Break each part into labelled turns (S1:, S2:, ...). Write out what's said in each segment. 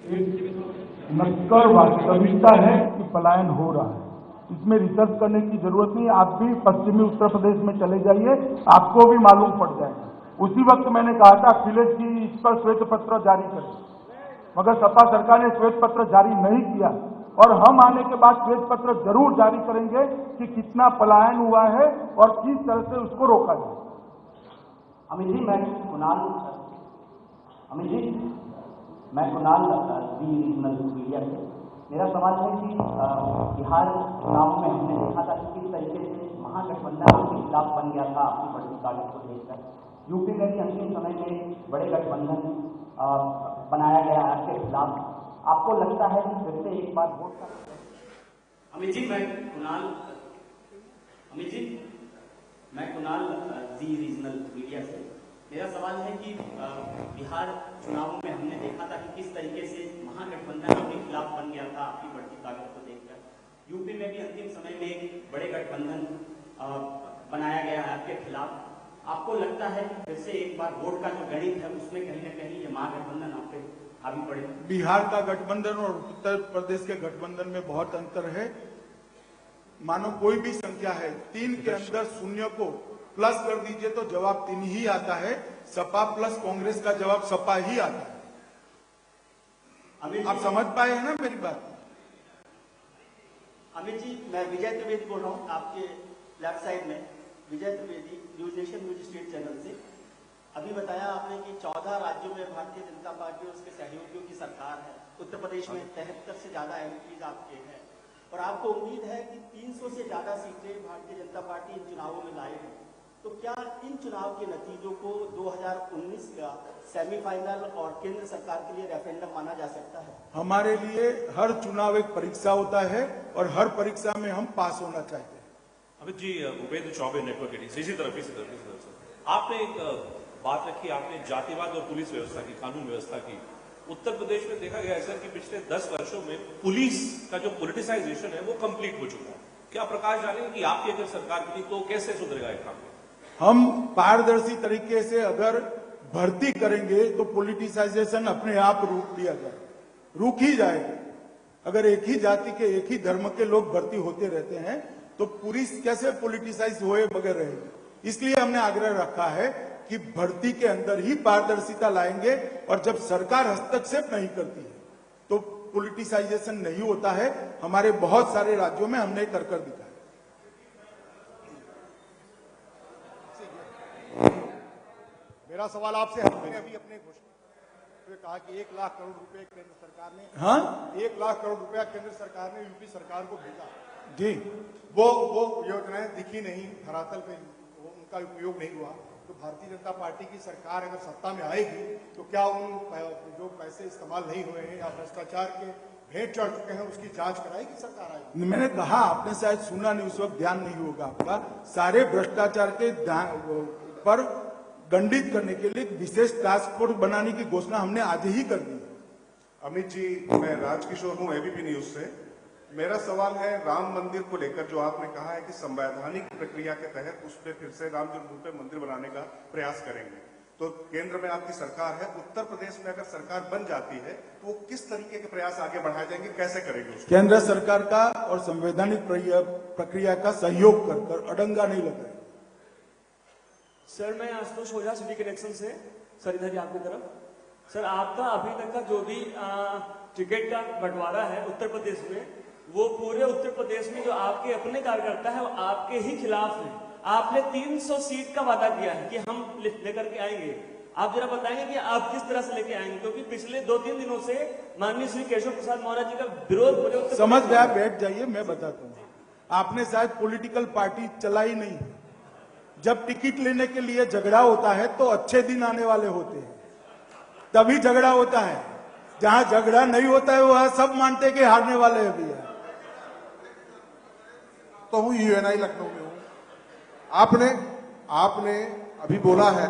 S1: एक नक्कर वास्तविकता है कि पलायन हो रहा है। इसमें रिसर्च करने की जरूरत नहीं। आप भी पश्चिमी उत्तर प्रदेश में चले जाइए, आपको भी मालूम पड़ जाएगा। उसी वक्त मैंने कहा था अखिलेश जी इस पर श्वेत पत्र जारी करें, मगर सपा सरकार ने श्वेत पत्र जारी नहीं किया और हम आने के बाद श्वेत पत्र जरूर जारी करेंगे कि कितना पलायन हुआ है और किस तरह से उसको रोका जाए।
S2: अमित जी, मैं कुणाल दी रीजनल मीडिया से। मेरा सवाल है कि बिहार चुनाव में हमने देखा था कि किस तरीके से महागठबंधन आपके खिलाफ बन गया था आपकी बढ़ती ताकत को देखकर। यूपी में भी अंतिम समय में बड़े गठबंधन बनाया गया आपके खिलाफ। आपको लगता है कि फिर से एक बार वोट का
S3: अमित जी, मैं कुणाल जी रीजनल मीडिया से। मेरा सवाल है कि बिहार चुनावों में हमने देखा था कि किस तरीके से महागठबंधन आपके खिलाफ बन गया था आपकी बढ़ती ताकत को देखकर। यूपी में भी अंतिम समय में बड़े गठबंधन बनाया गया है आपके खिलाफ। आपको लगता है कि फिर से एक बार वोट का जो गणित है उसमें कहीं न कहीं ये महागठबंधन आप पे हावी पड़े?
S4: बिहार का गठबंधन और उत्तर प्रदेश के गठबंधन में बहुत अंतर है। मानो कोई भी संख्या है, 3 के अंदर शून्य को प्लस कर दीजिए तो जवाब 3 ही आता है। सपा प्लस कांग्रेस का जवाब सपा ही आता है। आप समझ पाए हैं ना मेरी बात?
S3: अमित जी, मैं विजय त्रिवेदी बोल रहा हूँ, आपके लेफ्ट साइड में Vijay Trivedi, News Nation News State channel से। अभी बताया आपने कि 14 राज्यों में भारतीय जनता पार्टी और उसके सहयोगियों की सरकार है। उत्तर प्रदेश में 73 से ज्यादा एमपीज आपके हैं और आपको उम्मीद है कि 300 से ज्यादा सीटें भारतीय जनता पार्टी इन चुनावों में लाएगी। तो क्या इन चुनाव के नतीजों को 2019 का सेमीफाइनल और केंद्र सरकार के लिए रेफरेंडम माना जा सकता है?
S4: हमारे लिए हर चुनाव एक परीक्षा होता है और हर परीक्षा में हम पास होना चाहते हैं।
S5: Amit ji, Bhupendra Choubey, network eighteen. इसी तरफ आपने एक बात रखी, आपने जातिवाद और पुलिस व्यवस्था की, कानून व्यवस्था की। उत्तर प्रदेश में देखा गया है सर कि पिछले 10 वर्षों में पुलिस का जो पॉलिटिसाइजेशन है वो कंप्लीट हो चुका है। क्या प्रकाश डालेंगे कि आपकी अगर सरकार बनी तो कैसे सुधरेगा ये काम?
S4: हम पारदर्शी तरीके से अगर भर्ती करेंगे तो पॉलिटिसाइजेशन अपने आप रुक ही जाएगा। अगर एक ही जाति के, एक ही धर्म के लोग भर्ती होते रहते हैं तो पुलिस कैसे पॉलिटिसाइज हुए बगैर रहेगी। इसलिए हमने आग्रह रखा है कि भर्ती के अंदर ही पारदर्शिता लाएंगे और जब सरकार हस्तक्षेप नहीं करती है तो पॉलिटिसाइजेशन नहीं होता है। हमारे बहुत सारे राज्यों में हमने कर दिखाया।
S6: मेरा सवाल आपसे, हमने अभी अपने घोषणा में कहा कि 1 लाख करोड़ रुपए केंद्र सरकार ने, 1 लाख करोड़ रुपया केंद्र सरकार ने यूपी सरकार को भेजा
S4: जी।
S6: वो योजनाएं दिखी नहीं, धरातल पे उनका उपयोग नहीं हुआ। तो भारतीय जनता पार्टी की सरकार अगर सत्ता में आएगी तो क्या उन जो पैसे इस्तेमाल नहीं हुए हैं या भ्रष्टाचार के भेंट चढ़ चुके हैं उसकी जांच कराएगी सरकार? आएगी।
S4: मैंने कहा, आपने शायद सुना नहीं, उस वक्त ध्यान नहीं होगा आपका। सारे भ्रष्टाचार के पर दंडित करने के लिए विशेष टास्क फोर्स बनाने की घोषणा हमने आज ही कर दी।
S7: अमित जी, मैं राजकिशोर हूं, एबीपी न्यूज से। मेरा सवाल है राम मंदिर को लेकर, जो आपने कहा है कि संवैधानिक प्रक्रिया के तहत उस पर फिर से राम जन्मभूमि पे मंदिर बनाने का प्रयास करेंगे। तो केंद्र में आपकी सरकार है, उत्तर प्रदेश में अगर सरकार बन जाती है तो वो किस तरीके के प्रयास आगे बढ़ाए जाएंगे, कैसे करेंगे उसको?
S4: केंद्र सरकार का और संवैधानिक प्रक्रिया का सहयोग कर अड़ंगा नहीं लगा।
S8: सर, मैं आशुतोष ओझा, सिटी कनेक्शन से। सर इधर ही आपकी तरफ। सर, आपका अभी तक का जो भी टिकट का बंटवारा है उत्तर प्रदेश में, वो पूरे उत्तर प्रदेश में जो आपके अपने कार्यकर्ता है वो आपके ही खिलाफ है। आपने 300 सीट का वादा किया है कि हम लेकर के आएंगे। आप जरा बताएंगे कि आप किस तरह से लेके आएंगे, क्योंकि पिछले 2-3 दिनों से माननीय श्री केशव प्रसाद मौर्य जी का विरोध मुझे
S4: समझ गया। बैठ जाइए, मैं बताता हूँ। आपने शायद पॉलिटिकल पार्टी चलाई नहीं। जब टिकट लेने के लिए झगड़ा होता है तो अच्छे दिन आने वाले होते हैं, तभी झगड़ा होता है। जहां झगड़ा नहीं होता है वह सब मानते कि हारने वाले हैं भैया।
S6: तो हूँ यूएनआई लखनऊ में हूँ। आपने अभी बोला है,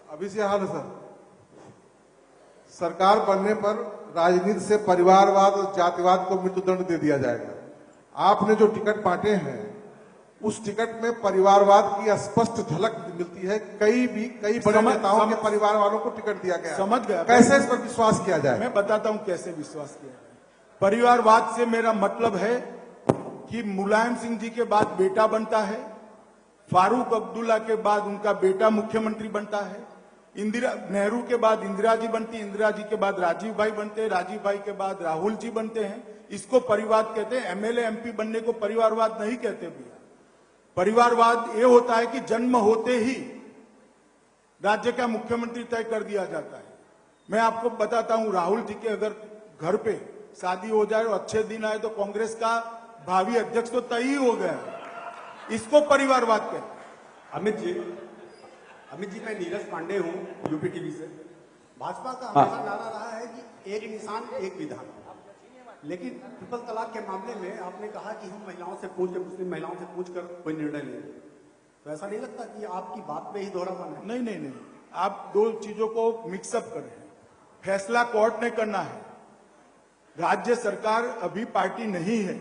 S6: अभी से हाल है सर, सरकार बनने पर राजनीति से परिवारवाद और जातिवाद को मृत्युदंड दे दिया जाएगा। आपने जो टिकट बांटे हैं उस टिकट में परिवारवाद की स्पष्ट झलक मिलती है। कई बड़े नेताओं के परिवार वालों को टिकट दिया गया।
S4: समझ गया।
S6: कैसे इस पर विश्वास किया जाए?
S4: मैं बताता हूं कैसे विश्वास किया जाए। परिवारवाद से मेरा मतलब है कि मुलायम सिंह जी के बाद बेटा बनता है, फारूक अब्दुल्ला के बाद उनका बेटा मुख्यमंत्री बनता है, इंदिरा नेहरू के बाद इंदिरा जी बनती, इंदिरा जी के बाद राजीव भाई बनते हैं, राजीव भाई के बाद राहुल जी बनते हैं। इसको परिवारवाद कहते हैं। एमएलए एमपी बनने को परिवारवाद नहीं कहते भैया। परिवारवाद ये होता है कि जन्म होते ही राज्य का मुख्यमंत्री तय कर दिया जाता है। मैं आपको बताता हूं, राहुल जी के अगर घर पे शादी हो जाए और अच्छे दिन आए तो कांग्रेस का भावी अध्यक्ष तो तय ही हो गया। इसको परिवारवाद कहते हैं।
S9: अमित जी मैं नीरज पांडे हूं, यूपी टीवी से। भाजपा का हमेशा नारा रहा है कि एक इंसान एक विधान, लेकिन ट्रिपल तलाक के मामले में आपने कहा कि हम महिलाओं से पूछ के, मुस्लिम महिलाओं से पूछकर कोई निर्णय लें। तो ऐसा नहीं लगता कि आपकी बात में ही दोहरापन है?
S4: नहीं, आप दो चीजों को मिक्सअप कर रहे हैं। फैसला कोर्ट ने करना है। राज्य सरकार अभी पार्टी नहीं है।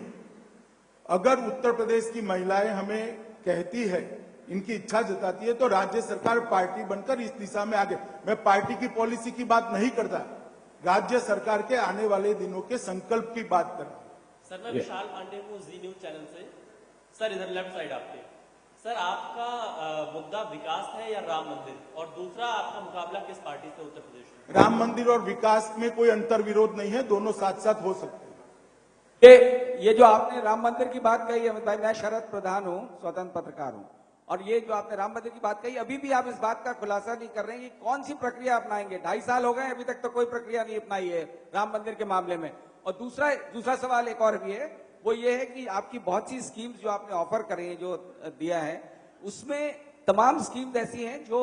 S4: अगर उत्तर प्रदेश की महिलाएं हमें कहती है, इनकी इच्छा जताती है, तो राज्य सरकार पार्टी बनकर इस दिशा में आगे। मैं पार्टी की पॉलिसी की बात नहीं करता, राज्य सरकार के आने वाले दिनों के संकल्प की बात कर रहा हूं।
S10: सर मैं विशाल पांडे हूँ, जी न्यूज चैनल से। सर इधर लेफ्ट साइड आपके। सर आपका मुद्दा विकास है या राम मंदिर, और दूसरा आपका मुकाबला किस पार्टी से उत्तर प्रदेश में?
S4: राम मंदिर और विकास में कोई अंतर विरोध नहीं है, दोनों साथ साथ हो सकते हैं।
S11: ये जो आपने राम मंदिर की बात कही अमित भाई, मैं शरद प्रधान हूं, स्वतंत्र पत्रकार हूं, और ये जो आपने राम मंदिर की बात कही, अभी भी आप इस बात का खुलासा नहीं कर रहे हैं कि कौन सी प्रक्रिया अपनाएंगे। 2.5 साल हो गए, अभी तक तो कोई प्रक्रिया नहीं अपनाई है राम मंदिर के मामले में। और दूसरा सवाल एक और भी है, वो ये है कि आपकी बहुत सी स्कीम्स जो आपने ऑफर करे हैं, जो दिया है, उसमें तमाम स्कीम्स ऐसी हैं जो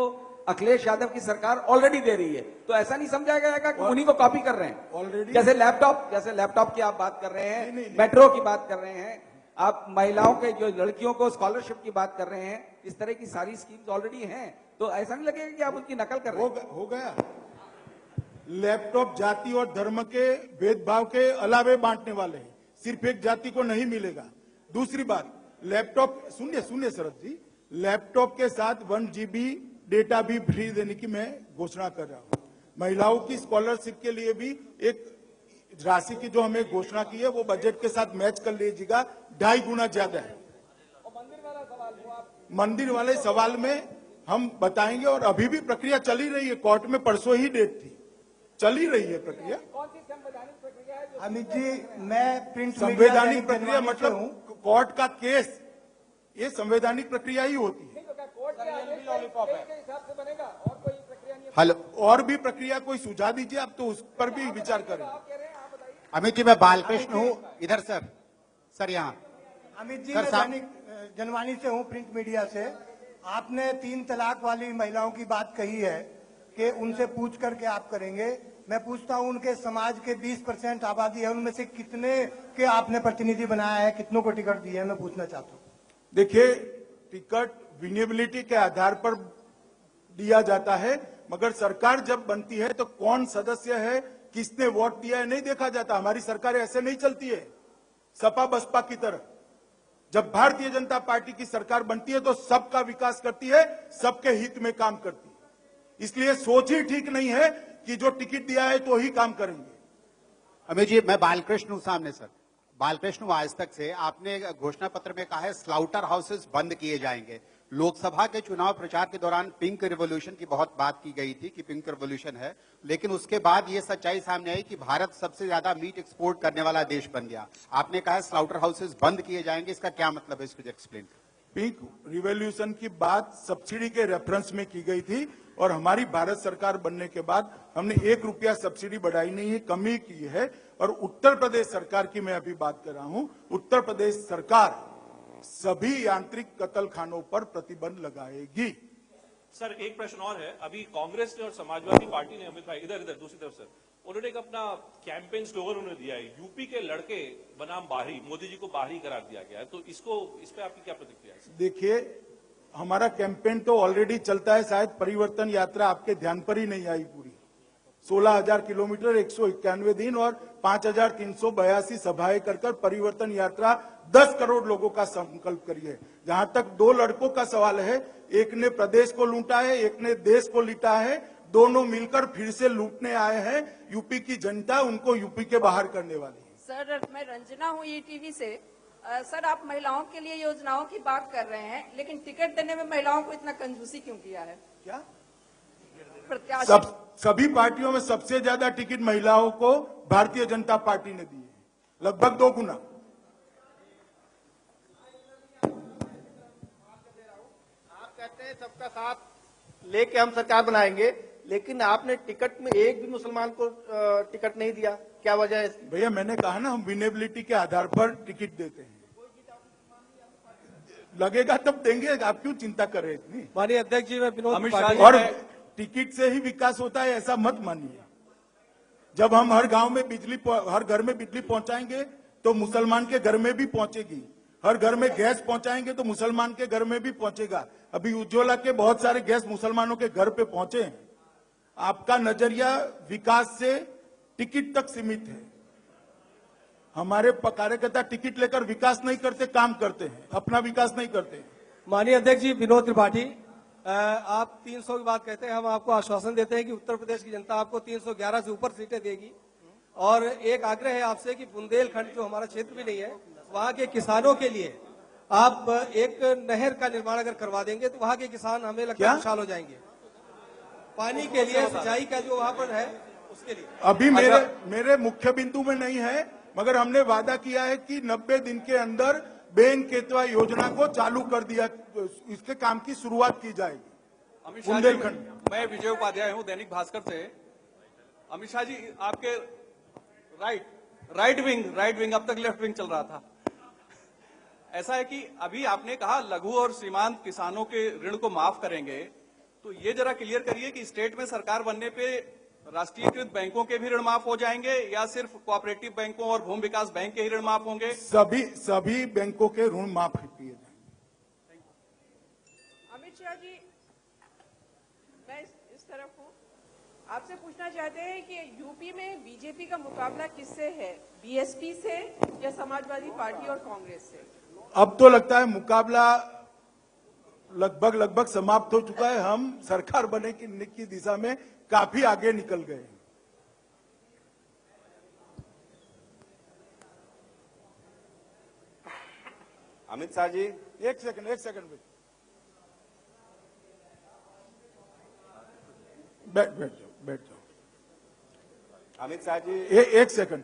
S11: अखिलेश यादव की सरकार ऑलरेडी दे रही है। तो ऐसा नहीं समझा जाएगा कि उन्हीं को कॉपी कर रहे हैं?
S4: ऑलरेडी
S11: जैसे लैपटॉप की आप बात कर रहे हैं, मेट्रो की बात कर रहे हैं, आप महिलाओं के जो लड़कियों को स्कॉलरशिप की बात कर रहे हैं, इस तरह की सारी स्कीम्स ऑलरेडी हैं। तो ऐसा नहीं लगेगा कि आप उनकी नकल कर रहे हैं?
S4: हो गया। लैपटॉप जाति और धर्म के भेदभाव के अलावे बांटने वाले हैं, सिर्फ एक जाति को नहीं मिलेगा। दूसरी बात, लैपटॉप सुनिए शरद जी, लैपटॉप के साथ 1 GB डेटा भी फ्री देने की मैं घोषणा कर रहा हूं। महिलाओं की स्कॉलरशिप के लिए भी एक राशि की जो हमें घोषणा की है, वो बजट के साथ मैच कर लीजिएगा, 2.5 गुना ज्यादा है। मंदिर वाले सवाल में हम बताएंगे, और अभी भी प्रक्रिया चली रही है। कोर्ट में परसों ही डेट थी, चली रही है प्रक्रिया।
S11: कौन सी संवैधानिक प्रक्रिया है?
S9: अमित जी मैं प्रिंट
S4: संवैधानिक प्रक्रिया मतलब कोर्ट का केस, ये संवैधानिक प्रक्रिया ही होती है।
S11: कोर्ट के हिसाब से बनेगा, और कोई प्रक्रिया नहीं है?
S4: हेलो, और भी प्रक्रिया कोई सुझाव दीजिए आप, तो उस पर भी विचार करें।
S9: अमित जी मैं बालकृष्ण हूँ, इधर सर यहाँ। अमित जी मैं दैनिक जनवाणी से हूँ, प्रिंट मीडिया से। आपने 3 तलाक वाली महिलाओं की बात कही है कि उनसे पूछ करके आप करेंगे। मैं पूछता हूँ, उनके समाज के 20% आबादी है, उनमें से कितने के आपने प्रतिनिधि बनाया है, कितनों को टिकट दिए है, मैं पूछना चाहता हूँ।
S4: देखिए, टिकट विनेबिलिटी के आधार पर दिया जाता है, मगर सरकार जब बनती है तो कौन सदस्य है, किसने वोट दिया है, नहीं देखा जाता। हमारी सरकार ऐसे नहीं चलती है सपा बसपा की तरह। जब भारतीय जनता पार्टी की सरकार बनती है तो सबका विकास करती है, सबके हित में काम करती है। इसलिए सोच ही ठीक नहीं है कि जो टिकट दिया है तो ही काम करेंगे।
S9: अमित जी मैं बालकृष्ण हूँ, सामने सर बालकृष्ण हूँ आज तक से। आपने घोषणा पत्र में कहा है स्लाउटर हाउसेस बंद किए जाएंगे। लोकसभा के चुनाव प्रचार के दौरान पिंक रिवॉल्यूशन की बहुत बात की गई थी कि पिंक रिवॉल्यूशन है, लेकिन उसके बाद ये सच्चाई सामने आई कि भारत सबसे ज्यादा मीट एक्सपोर्ट करने वाला देश बन गया। आपने कहा स्लाउटर हाउसेस बंद किए जाएंगे, इसका क्या मतलब है, इसको एक्सप्लेन करें।
S4: पिंक रिवॉल्यूशन की बात सब्सिडी के रेफरेंस में की गई थी, और हमारी भारत सरकार बनने के बाद हमने 1 रुपया सब्सिडी बढ़ाई नहीं है, कमी की है। और उत्तर प्रदेश सरकार की मैं अभी बात कर रहा हूं, उत्तर प्रदेश सरकार सभी यांत्रिक कत्ल खानों पर प्रतिबंध लगाएगी।
S5: सर एक प्रश्न और है, अभी कांग्रेस ने और समाजवादी पार्टी ने, अमित भाई इधर दूसरी तरफ सर, उन्होंने एक अपना कैंपेन स्लोगन उन्होंने दिया है, यूपी के लड़के बनाम बाहरी, मोदी जी को बाहरी करार दिया गया है। तो इस पे आपकी क्या प्रतिक्रिया है?
S4: देखिए, हमारा कैंपेन तो ऑलरेडी चलता है, शायद परिवर्तन यात्रा आपके ध्यान पर ही नहीं आई पूरी। 16,000 किलोमीटर 191 दिन और 5,382 सभाएं कर परिवर्तन यात्रा 10 करोड़ लोगों का संकल्प करी है। जहां तक दो लड़कों का सवाल है, एक ने प्रदेश को लूटा है, एक ने देश को लूटा है, दोनों मिलकर फिर से लूटने आए हैं। यूपी की जनता उनको यूपी के बाहर करने वाली है।
S12: सर, मैं रंजना हूँ ईटीवी से। सर, आप महिलाओं के लिए योजनाओं की बात कर रहे हैं, लेकिन टिकट देने में महिलाओं को इतना कंजूसी क्यों किया है?
S4: क्या
S12: प्रत्याशी
S4: सभी पार्टियों में सबसे ज्यादा टिकट महिलाओं को भारतीय जनता पार्टी ने दी है, लगभग 2 गुना।
S13: आप कहते हैं सबका साथ लेके हम सरकार बनाएंगे, लेकिन आपने टिकट में एक भी मुसलमान को टिकट नहीं दिया, क्या वजह है इसकी?
S4: भैया मैंने कहा ना, हम विनेबिलिटी के आधार पर टिकट देते हैं, लगेगा तब देंगे, आप क्यों चिंता कर रहे हैं इतनी?
S13: माननीय अध्यक्ष जी, मैं विनोद
S4: और टिकट से ही विकास होता है ऐसा मत मानिए। जब हम हर गांव में हर घर में बिजली पहुंचाएंगे तो मुसलमान के घर में भी पहुंचेगी, हर घर में गैस पहुंचाएंगे तो मुसलमान के घर में भी पहुंचेगा। अभी उज्ज्वला के बहुत सारे गैस मुसलमानों के घर पे पहुंचे हैं। आपका नजरिया विकास से टिकट तक सीमित है। हमारे कार्यकर्ता टिकट लेकर विकास नहीं करते, काम करते हैं, अपना विकास नहीं करते।
S13: माननीय अध्यक्ष जी, विनोद त्रिपाठी, आप 300 की बात कहते हैं, हम आपको आश्वासन देते हैं कि उत्तर प्रदेश की जनता आपको 311 से ऊपर सीटें देगी। और एक आग्रह है आपसे कि बुंदेलखंड, जो हमारा क्षेत्र भी नहीं है, वहां के किसानों के लिए आप एक नहर का निर्माण अगर करवा देंगे तो वहां के किसान, हमें लगता है, खुशहाल हो जाएंगे। पानी के लिए, सिंचाई का जो वहां पर है उसके लिए।
S4: अभी मेरे मुख्य बिंदु में नहीं है, मगर हमने वादा किया है कि 90 दिन के अंदर बेन केतवा योजना को चालू कर दिया, इसके काम की शुरुआत की जाएगी।
S14: अमित शाह जी, मैं विजय उपाध्याय हूं, दैनिक भास्कर से। अमित शाह जी, आपके राइट विंग अब तक लेफ्ट विंग चल रहा था। ऐसा है कि अभी आपने कहा लघु और सीमांत किसानों के ऋण को माफ करेंगे, तो ये जरा क्लियर करिए कि स्टेट में सरकार बनने पे राष्ट्रीयकृत बैंकों के भी ऋण माफ हो जाएंगे या सिर्फ कोऑपरेटिव बैंकों और भूमि विकास बैंक के ही ऋण माफ होंगे?
S4: सभी बैंकों के ऋण माफ किए जाएंगे।
S12: अमित शाह जी, मैं इस तरफ हूँ, आपसे पूछना चाहते हैं कि यूपी में बीजेपी का मुकाबला किससे है? बीएसपी से या समाजवादी पार्टी और कांग्रेस से?
S4: अब तो लगता है मुकाबला लगभग समाप्त हो चुका है। हम सरकार बनने की दिशा में काफी आगे निकल गए।
S15: अमित शाह जी,
S4: एक सेकंड बैठ जाओ।
S15: अमित शाह जी,
S4: एक सेकंड।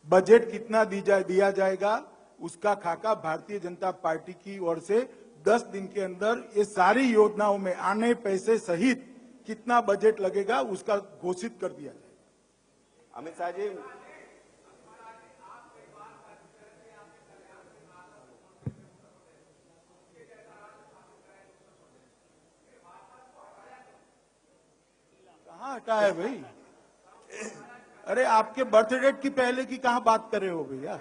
S4: बजट कितना दिया जाएगा उसका खाका भारतीय जनता पार्टी की ओर से 10 दिन के अंदर ये सारी योजनाओं में आने पैसे सहित कितना बजट लगेगा उसका घोषित कर दिया जाएगा।
S15: अमित शाह जी,
S4: कहाँ हटा है भाई? अरे आपके बर्थ डेट की पहले की कहाँ बात कर रहे हो भैया?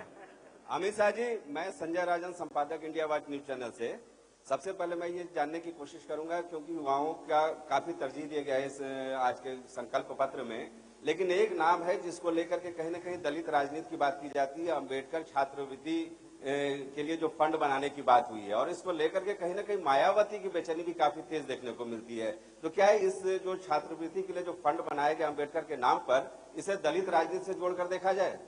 S15: अमित शाह जी, मैं संजय राजन, संपादक इंडिया वाच न्यूज चैनल से। सबसे पहले मैं ये जानने की कोशिश करूंगा, क्योंकि युवाओं का काफी तरजीह दिया गया है इस आज के संकल्प पत्र में, लेकिन एक नाम है जिसको लेकर के कहीं न कहीं दलित राजनीति की बात की जाती है। अम्बेडकर छात्रवृत्ति के लिए जो फंड बनाने की बात हुई है, और इसको लेकर के कहीं न कहीं मायावती की बेचैनी भी काफी तेज देखने को मिलती है। तो क्या है, इस जो छात्रवृत्ति के लिए जो फंड बनाया गया अम्बेडकर के नाम पर, इसे दलित राजनीति से जोड़कर देखा जाए?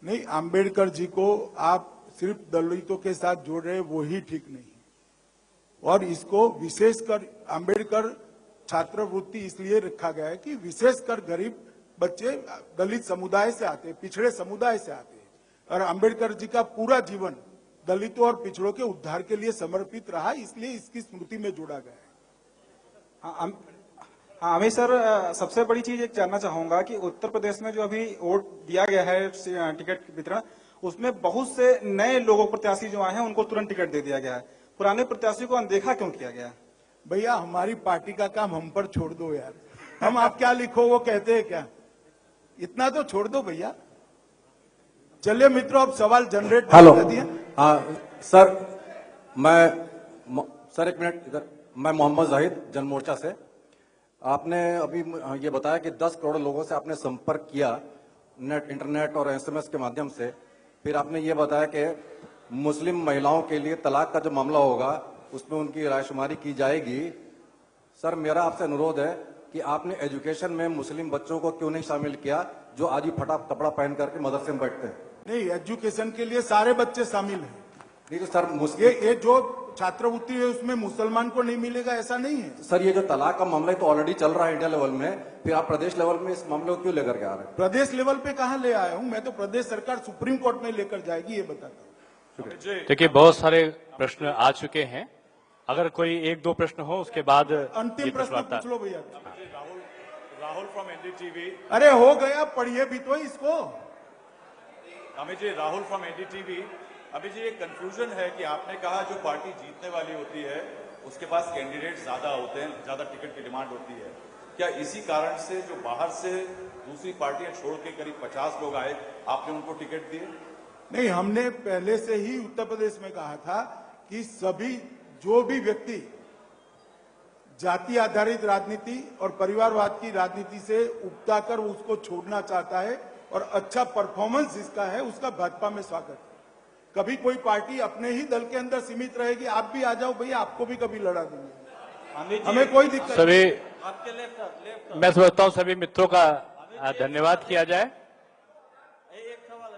S4: नहीं, अम्बेडकर जी को आप सिर्फ दलितों के साथ जोड़ रहे, वो ही ठीक नहीं। और इसको विशेषकर अम्बेडकर छात्रवृत्ति इसलिए रखा गया है कि विशेषकर गरीब बच्चे दलित समुदाय से आते हैं, पिछड़े समुदाय से आते हैं, और अम्बेडकर जी का पूरा जीवन दलितों और पिछड़ों के उद्धार के लिए समर्पित रहा, इसलिए इसकी स्मृति में जोड़ा गया है।
S16: हाँ अमित सर, सबसे बड़ी चीज एक जानना चाहूंगा कि उत्तर प्रदेश में जो अभी वोट दिया गया है टिकट वितरण, उसमें बहुत से नए लोगों प्रत्याशी जो आए हैं उनको तुरंत टिकट दे दिया गया है। पुराने प्रत्याशी को अनदेखा क्यों किया गया?
S4: भैया हमारी पार्टी का काम हम पर छोड़ दो यार, हम आप क्या लिखो वो कहते हैं क्या, इतना तो छोड़ दो भैया। चलिए मित्रों, अब सवाल जनरेट
S17: हेलो, हाँ सर, मैं एक मिनट इधर, मैं मोहम्मद जाहिद जन मोर्चा से। आपने अभी ये बताया कि 10 करोड़ लोगों से आपने संपर्क किया इंटरनेट और एसएमएस के माध्यम से। फिर आपने ये बताया कि मुस्लिम महिलाओं के लिए तलाक का जो मामला होगा उसमें उनकी रायशुमारी की जाएगी। सर, मेरा आपसे अनुरोध है कि आपने एजुकेशन में मुस्लिम बच्चों को क्यों नहीं शामिल किया जो आज ही फटा कपड़ा पहन करके मदरसे में बैठते हैं?
S4: नहीं, एजुकेशन के लिए सारे बच्चे शामिल हैं।
S17: नहीं तो सर,
S4: ये जो छात्रवृत्ति है उसमें मुसलमान को नहीं मिलेगा ऐसा नहीं है।
S17: सर, ये जो तलाक का मामला है तो ऑलरेडी चल रहा है इंडिया लेवल में, फिर आप प्रदेश लेवल में इस मामले को क्यों लेकर के आ रहे हैं?
S4: प्रदेश लेवल पे कहाँ ले आया हूँ मैं? तो प्रदेश सरकार सुप्रीम कोर्ट में लेकर जाएगी, ये बताता हूँ।
S18: देखिए, बहुत सारे प्रश्न आ चुके हैं। अगर कोई एक दो प्रश्न हो उसके बाद
S4: अंतिम प्रश्न पूछ लो भैया।
S19: Rahul from NDTV.
S4: अरे हो गया, पढ़िए भी तो इसको।
S19: Amit ji, Rahul from NDTV. अमित जी, एक कंफ्यूजन है कि आपने कहा जो पार्टी जीतने वाली होती है उसके पास कैंडिडेट ज्यादा होते हैं, ज्यादा टिकट की डिमांड होती है। क्या इसी कारण से जो बाहर से दूसरी पार्टियां छोड़ के करीब 50 लोग आए, आपने उनको टिकट दिए?
S4: नहीं, हमने पहले से ही उत्तर प्रदेश में कहा था कि सभी जो भी व्यक्ति जाति आधारित राजनीति और परिवारवाद की राजनीति से उकता कर उसको छोड़ना चाहता है और अच्छा परफॉर्मेंस जिसका है उसका भाजपा में स्वागत है। कभी कोई पार्टी अपने ही दल के अंदर सीमित रहेगी, आप भी आ जाओ भैया, आपको भी कभी लड़ा देंगे, हमें कोई दिक्कत
S18: सभी
S4: नहीं।
S10: आपके लेफ्ट
S18: मैं समझता हूँ सभी मित्रों का धन्यवाद किया जाए।
S10: एक सवाल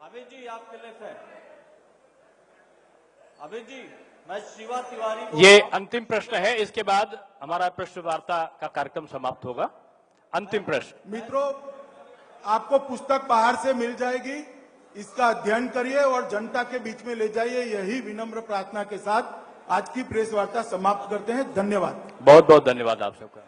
S10: अमित जी, आपके लेफ्ट है। अमित जी, मैं शिवा तिवारी।
S18: ये अंतिम प्रश्न है, इसके बाद हमारा प्रश्न वार्ता का कार्यक्रम समाप्त होगा। अंतिम प्रश्न।
S4: मित्रों, आपको पुस्तक बाहर से मिल जाएगी, इसका अध्ययन करिए और जनता के बीच में ले जाइए। यही विनम्र प्रार्थना के साथ आज की प्रेस वार्ता समाप्त करते हैं। धन्यवाद।
S18: बहुत बहुत धन्यवाद आप सबका।